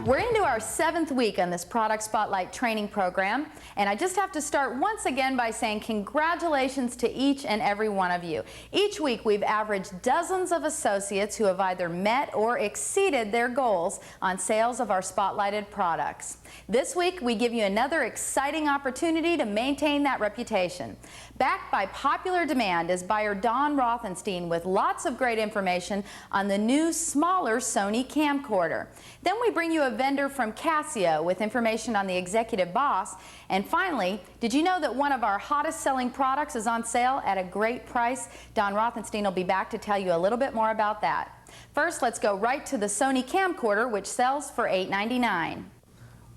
We're into our 7th week on this Product Spotlight training program, and I just have to start once again by saying congratulations to each and every one of you. Each week we've averaged dozens of associates who have either met or exceeded their goals on sales of our spotlighted products. This week we give you another exciting opportunity to maintain that reputation. Backed by popular demand is buyer Don Rothenstein with lots of great information on the new, smaller Sony Camcorder. Then we bring you a vendor from Casio with information on the Executive Boss. And finally, did you know that one of our hottest selling products is on sale at a great price? Don Rothenstein will be back to tell you a little bit more about that. First, let's go right to the Sony Camcorder, which sells for $8.99.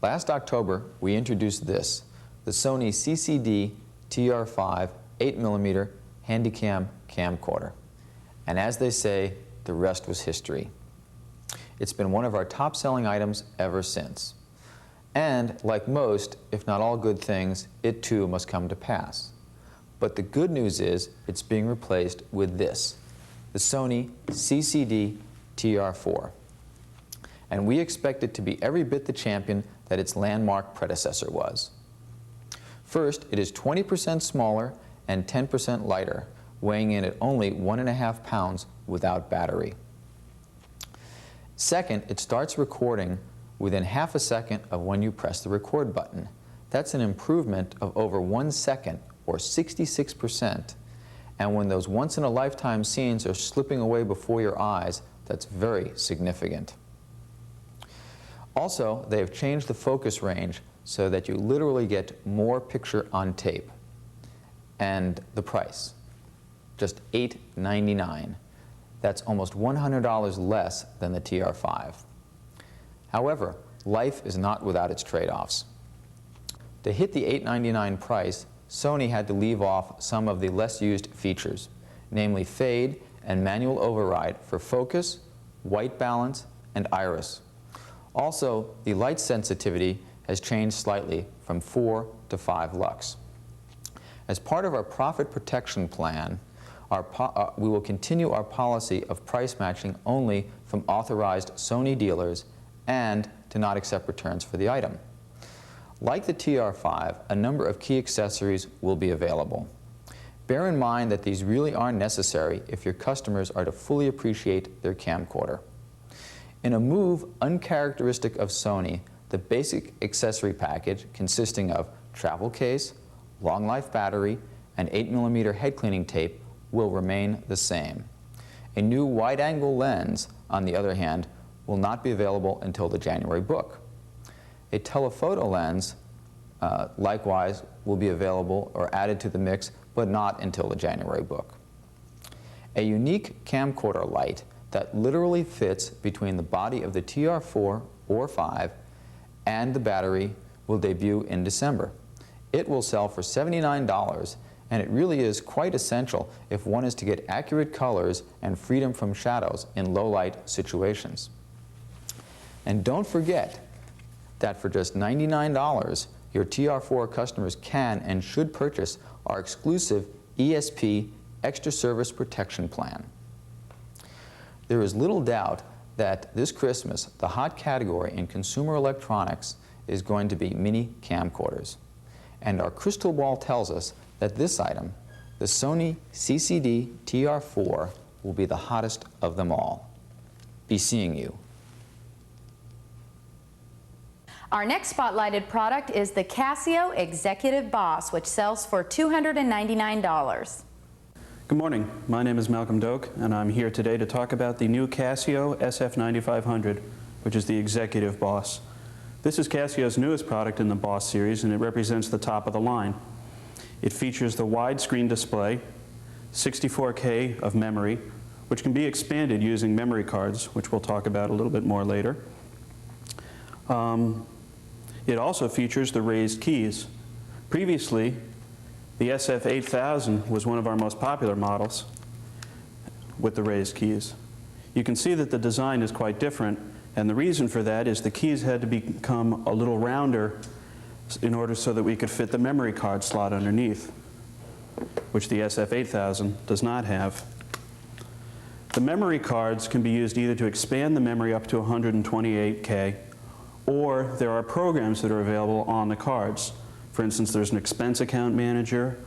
Last October, we introduced this, the Sony CCD TR5 8mm Handycam camcorder. And as they say, the rest was history. It's been one of our top-selling items ever since. And like most, if not all good things, it too must come to pass. But the good news is it's being replaced with this, the Sony CCD TR4. And we expect it to be every bit the champion that its landmark predecessor was. First, it is 20% smaller and 10% lighter, weighing in at only 1.5 pounds without battery. Second, it starts recording within half a second of when you press the record button. That's an improvement of over 1 second, or 66%. And when those once-in-a-lifetime scenes are slipping away before your eyes, that's very significant. Also, they have changed the focus range so that you literally get more picture on tape. And the price, just $8.99. That's almost $100 less than the TR5. However, life is not without its trade-offs. To hit the $8.99 price, Sony had to leave off some of the less used features, namely fade and manual override for focus, white balance, and iris. Also, the light sensitivity has changed slightly from 4 to 5 lux. As part of our profit protection plan, we will continue our policy of price matching only from authorized Sony dealers and to not accept returns for the item. Like the TR5, a number of key accessories will be available. Bear in mind that these really are necessary if your customers are to fully appreciate their camcorder. In a move uncharacteristic of Sony, the basic accessory package consisting of travel case, long life battery, and 8mm head cleaning tape will remain the same. A new wide-angle lens, on the other hand, will not be available until the January book. A telephoto lens, likewise, will be available or added to the mix, but not until the January book. A unique camcorder light that literally fits between the body of the TR4 or 5 and the battery will debut in December. It will sell for $79, and it really is quite essential if one is to get accurate colors and freedom from shadows in low-light situations. And don't forget that for just $99, your TR4 customers can and should purchase our exclusive ESP Extra Service Protection Plan. There is little doubt that this Christmas, the hot category in consumer electronics is going to be mini camcorders. And our crystal ball tells us that this item, the Sony CCD TR4, will be the hottest of them all. Be seeing you. Our next spotlighted product is the Casio Executive Boss, which sells for $299. Good morning. My name is Malcolm Doak, and I'm here today to talk about the new Casio SF9500, which is the Executive Boss. This is Casio's newest product in the Boss series, and it represents the top of the line. It features the widescreen display, 64K of memory, which can be expanded using memory cards, which we'll talk about a little bit more later. It also features the raised keys. Previously, the SF8000 was one of our most popular models with the raised keys. You can see that the design is quite different, and the reason for that is the keys had to become a little rounder in order so that we could fit the memory card slot underneath, which the SF8000 does not have. The memory cards can be used either to expand the memory up to 128K or there are programs that are available on the cards. For instance, there's an expense account manager,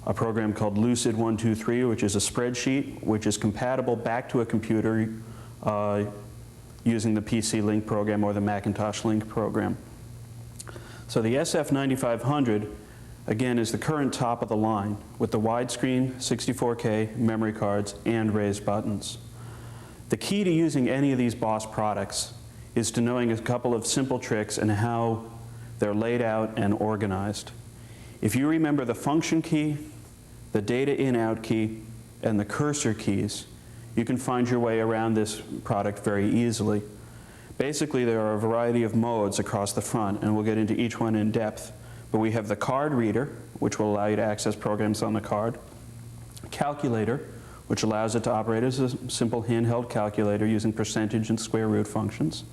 a program called Lucid 123, which is a spreadsheet, which is compatible back to a computer using the PC Link program or the Macintosh Link program. So the SF9500, again, is the current top of the line with the widescreen, 64K, memory cards, and raised buttons. The key to using any of these Boss products is to knowing a couple of simple tricks and how they're laid out and organized. If you remember the function key, the data in-out key, and the cursor keys, you can find your way around this product very easily. Basically, there are a variety of modes across the front, and we'll get into each one in depth. But we have the card reader, which will allow you to access programs on the card, calculator, which allows it to operate as a simple handheld calculator using percentage and square root functions.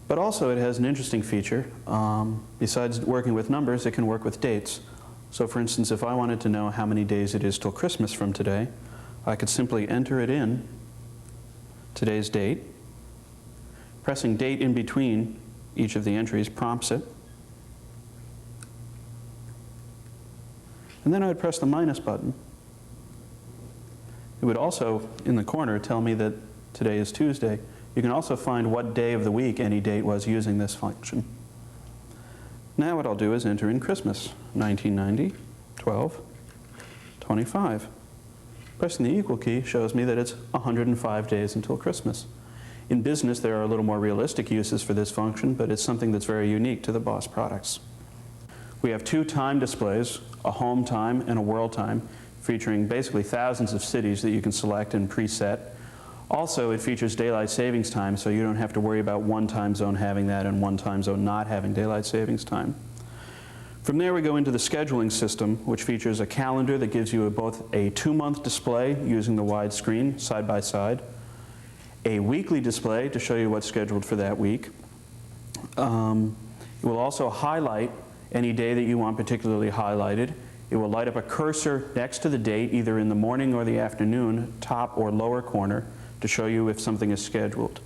But also it has an interesting feature. Besides working with numbers, it can work with dates. So for instance, if I wanted to know how many days it is till Christmas from today, I could simply enter it in, today's date. Pressing date in between each of the entries prompts it. And then I would press the minus button. It would also, in the corner, tell me that today is Tuesday. You can also find what day of the week any date was using this function. Now what I'll do is enter in Christmas, 1990, 12, 25. Pressing the equal key shows me that it's 105 days until Christmas. In business, there are a little more realistic uses for this function, but it's something that's very unique to the Boss products. We have two time displays, a home time and a world time, featuring basically thousands of cities that you can select and preset. Also, it features daylight savings time, so you don't have to worry about one time zone having that and one time zone not having daylight savings time. From there, we go into the scheduling system, which features a calendar that gives you both a 2-month display using the wide screen side by side, a weekly display to show you what's scheduled for that week. It will also highlight any day that you want particularly highlighted. It will light up a cursor next to the date, either in the morning or the afternoon, top or lower corner, to show you if something is scheduled.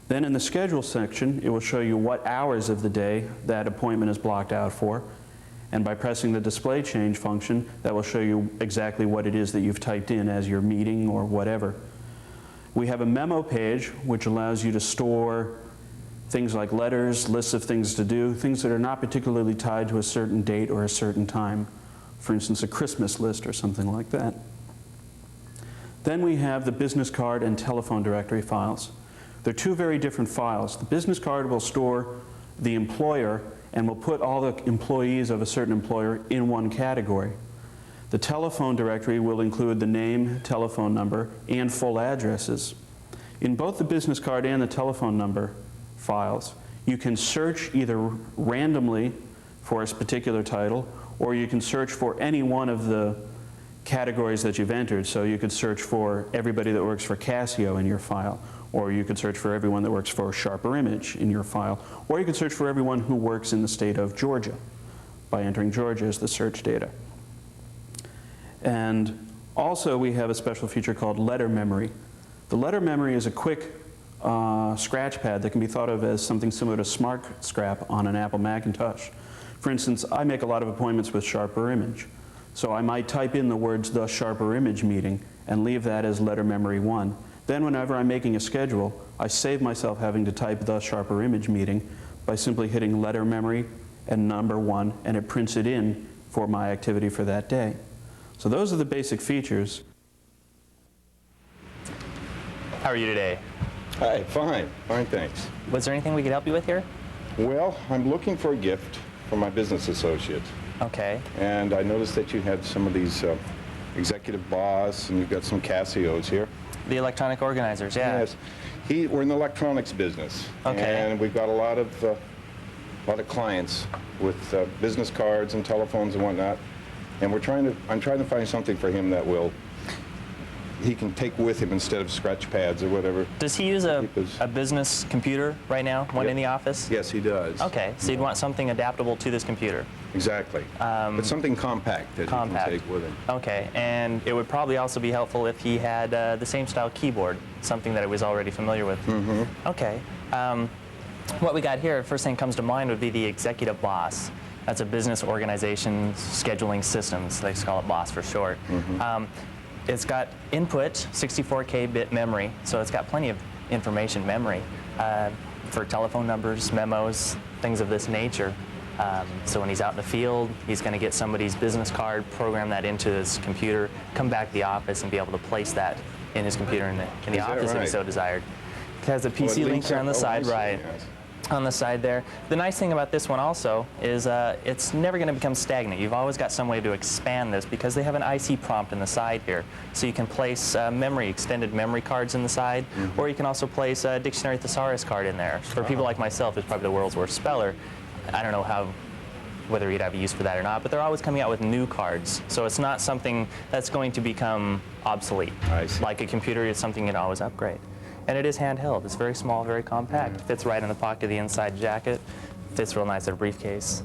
Then in the schedule section, it will show you what hours of the day that appointment is blocked out for. And by pressing the display change function, that will show you exactly what it is that you've typed in as your meeting or whatever. We have a memo page, which allows you to store things like letters, lists of things to do, things that are not particularly tied to a certain date or a certain time. For instance, a Christmas list or something like that. Then we have the business card and telephone directory files. They're two very different files. The business card will store the employer and will put all the employees of a certain employer in one category. The telephone directory will include the name, telephone number, and full addresses. In both the business card and the telephone number files, you can search either randomly for a particular title, or you can search for any one of the categories that you've entered. So you could search for everybody that works for Casio in your file, or you could search for everyone that works for SHRP Image in your file, or you could search for everyone who works in the state of Georgia by entering Georgia as the search data. And also we have a special feature called letter memory. The letter memory is a quick scratch pad that can be thought of as something similar to Smart Scrap on an Apple Macintosh. For instance, I make a lot of appointments with SHRP Image. So I might type in the words, the SHRP Image meeting, and leave that as letter memory 1. Then whenever I'm making a schedule, I save myself having to type the SHRP Image meeting by simply hitting letter memory and number 1, and it prints it in for my activity for that day. So those are the basic features. How are you today? Hi, fine, thanks. Was there anything we could help you with here? Well, I'm looking for a gift for my business associate. Okay. And I noticed that you had some of these executive Boss, and you've got some Casios here. The electronic organizers, yeah. Yes. We're in the electronics business. Okay. And we've got a lot of clients with business cards and telephones and whatnot. And I'm trying to find something for him that he can take with him instead of scratch pads or whatever. Does he use a business computer right now, one Yep. in the office? Yes, he does. Okay, so you'd want something adaptable to this computer. Exactly. But something compact that he can take with him. Okay, and it would probably also be helpful if he had the same style keyboard, something that I was already familiar with. Mm-hmm. Okay. What we got here, first thing comes to mind would be the Executive Boss. That's a business organization scheduling systems. They just call it BOSS for short. It's got input 64K bit memory, so it's got plenty of information memory for telephone numbers, memos, things of this nature. So when he's out in the field, he's going to get somebody's business card, program that into his computer, come back to the office and be able to place that in his computer in the office if he so desired. It has a PC link here on the side, right? On the side there. The nice thing about this one also is it's never going to become stagnant. You've always got some way to expand this because they have an IC prompt in the side here. So you can place extended memory cards in the side, or you can also place a dictionary thesaurus card in there. For people like myself, who's probably the world's worst speller, I don't know whether you'd have a use for that or not, but they're always coming out with new cards. So it's not something that's going to become obsolete. Like a computer, it's something you can always upgrade. And it is handheld. It's very small, very compact. Fits right in the pocket of the inside jacket. Fits real nice in a briefcase.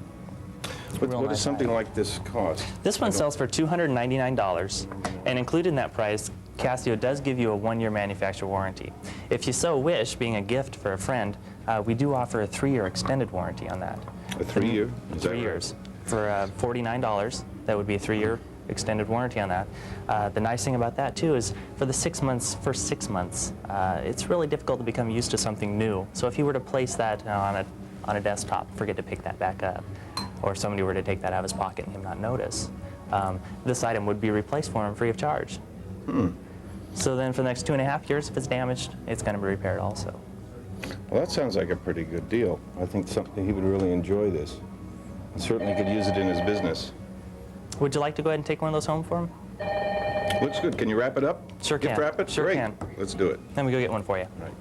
What does something like this cost? This one sells for $299, and included in that price, Casio does give you a 1-year manufacturer warranty. If you so wish, being a gift for a friend, we do offer a 3-year extended warranty on that. A 3-year? 3 years. For $49, that would be a 3-year extended warranty on that. The nice thing about that too is for the 6 months, first 6 months, it's really difficult to become used to something new. So if you were to place that on a desktop, forget to pick that back up, or somebody were to take that out of his pocket and him not notice, this item would be replaced for him free of charge. So then for the next 2.5 years, if it's damaged, it's going to be repaired also. Well, that sounds like a pretty good deal. I think he would really enjoy this. And certainly could use it in his business. Would you like to go ahead and take one of those home for him? Looks good. Can you wrap it up? Sure can. Gift wrap it? Sure Great. can. Let's do it. Let me go get one for you. Right.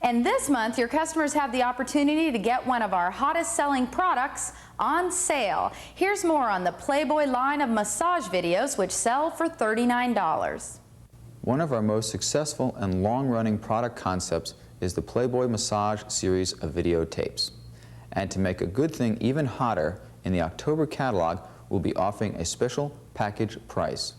And this month, your customers have the opportunity to get one of our hottest selling products on sale. Here's more on the Playboy line of massage videos, which sell for $39. One of our most successful and long-running product concepts is the Playboy Massage series of videotapes. And to make a good thing even hotter, in the October catalog, we'll be offering a special package price.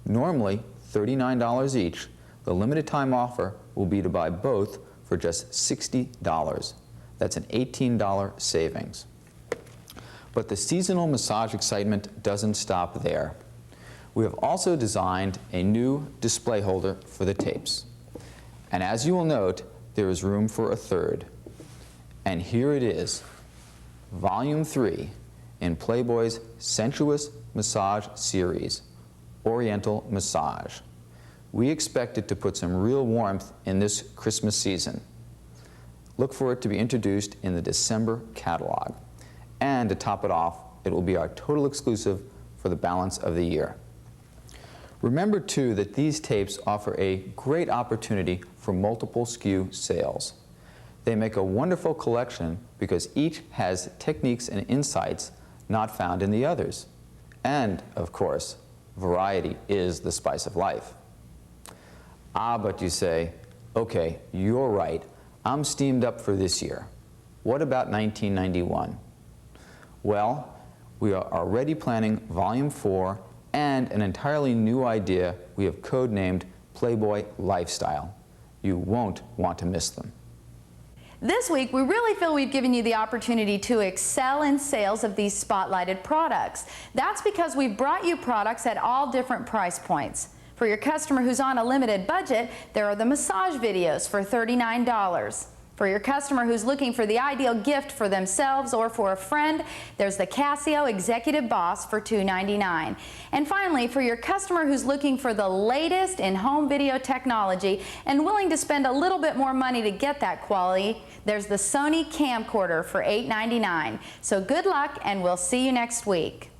Normally $39 each, the limited time offer will be to buy both for just $60. That's an $18 savings. But the seasonal massage excitement doesn't stop there. We have also designed a new display holder for the tapes. And as you will note, there is room for a third. And here it is, Volume 3 in Playboy's Sensuous Massage series, Oriental Massage. We expect it to put some real warmth in this Christmas season. Look for it to be introduced in the December catalog. And to top it off, it will be our total exclusive for the balance of the year. Remember too that these tapes offer a great opportunity for multiple SKU sales. They make a wonderful collection because each has techniques and insights not found in the others. And, of course, variety is the spice of life. Ah, but you say, okay, you're right, I'm steamed up for this year. What about 1991? Well, we are already planning Volume 4 and an entirely new idea we have codenamed Playboy Lifestyle. You won't want to miss them. This week, we really feel we've given you the opportunity to excel in sales of these spotlighted products. That's because we've brought you products at all different price points. For your customer who's on a limited budget, there are the massage videos for $39. For your customer who's looking for the ideal gift for themselves or for a friend, there's the Casio Executive Boss for $299. And finally, for your customer who's looking for the latest in home video technology and willing to spend a little bit more money to get that quality, there's the Sony Camcorder for $899. So good luck, and we'll see you next week.